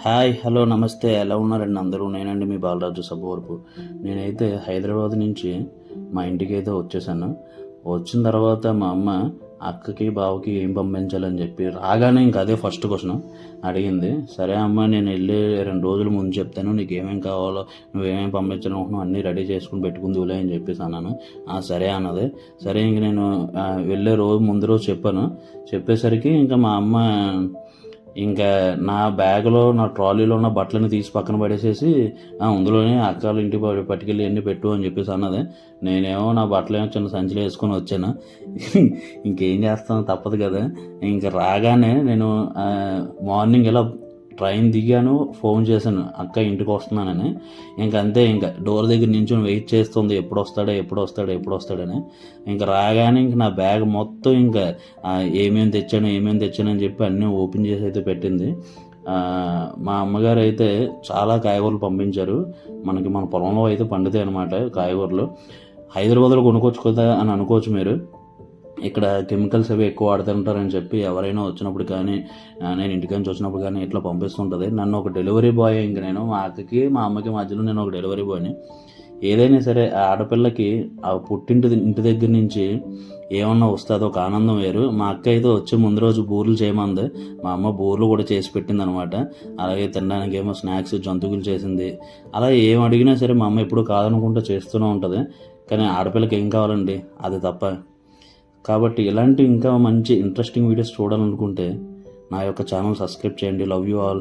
Hi hello నమస్తే, ఎలా ఉన్నారండి అందరూ? నేనండి మీ బాలరాజు సబ్బవరపు. నేనైతే హైదరాబాద్ నుంచి మా ఇంటికి అయితే వచ్చేసాను. వచ్చిన తర్వాత మా అమ్మ అక్కకి బావకి ఏం పంపించాలని చెప్పి రాగానే ఇంకా అదే ఫస్ట్ క్వశ్చన్ అడిగింది. సరే అమ్మ, నేను వెళ్ళి 2 రోజుల ముందు చెప్తాను, నీకు ఏమేమి కావాలో నువ్వేమేమి పంపించాలనుకుంటున్నావు అన్నీ రెడీ చేసుకుని పెట్టుకుందులే అని చెప్పేసి అన్నాను. సరే అన్నది. సరే ఇంక నేను వెళ్ళే ముందు రోజు చెప్పాను. చెప్పేసరికి ఇంకా మా అమ్మ ఇంకా నా బ్యాగ్లో నా ట్రాలీలో ఉన్న బట్టలని తీసి పక్కన పడేసేసి అందులోనే అక్కల ఇంటికి పట్టుకెళ్ళి ఎన్ని పెట్టు అని చెప్పేసి అన్నది. నేనేమో నా బట్టలేమో చిన్న సంచిలో వేసుకొని వచ్చాను. ఇంకేం చేస్తాను, తప్పదు కదా. ఇంకా రాగానే నేను మార్నింగ్ ఇలా ట్రైన్ దిగాను, ఫోన్ చేశాను అక్క ఇంటికి వస్తున్నానని. ఇంకంతే, ఇంకా డోర్ దగ్గర నుంచి వెయిట్ చేస్తుంది ఎప్పుడు వస్తాడని. ఇంకా రాగానే ఇంక నా బ్యాగ్ మొత్తం ఇంకా ఏమేమి తెచ్చాను అని చెప్పి అన్నీ ఓపెన్ చేసి అయితే పెట్టింది. మా అమ్మగారు అయితే చాలా కాయగూరలు పంపించారు. మన పొలంలో అయితే పండుతాయి అనమాట కాయగూరలు. హైదరాబాద్లో కొనుక్కోవచ్చు కదా అని అనుకోవచ్చు మీరు. ఇక్కడ కెమికల్స్ అవి ఎక్కువ వాడుతుంటారని చెప్పి ఎవరైనా వచ్చినప్పుడు కానీ, నేను ఇంటికి నుంచి వచ్చినప్పుడు కానీ ఇట్లా పంపిస్తుంటుంది. నన్ను ఒక డెలివరీ బాయ్, ఇంక నేను మా అక్కకి మా అమ్మకి మధ్యలో నేను ఒక డెలివరీ బాయ్ని. ఏదైనా సరే ఆడపిల్లకి ఆ ఇంటి దగ్గర నుంచి ఏమన్నా వస్తే అదొక ఆనందం వేరు. మా అక్క అయితే వచ్చే ముందు రోజు బూరెలు చేయమంది. మా అమ్మ బూరెలు కూడా చేసి పెట్టింది అనమాట. అలాగే తినడానికి ఏమో స్నాక్స్ జంతువులు చేసింది. అలా ఏం అడిగినా సరే మా అమ్మ ఎప్పుడు కాదనుకుంటూ చేస్తూనే ఉంటుంది. కానీ ఆడపిల్లకి ఏం కావాలండి, అది తప్ప. కాబట్టి ఇలాంటి ఇంకా మంచి ఇంట్రెస్టింగ్ వీడియోస్ చూడాలనుకుంటే నా యొక్క ఛానల్ సబ్స్క్రైబ్ చేయండి. Love you all.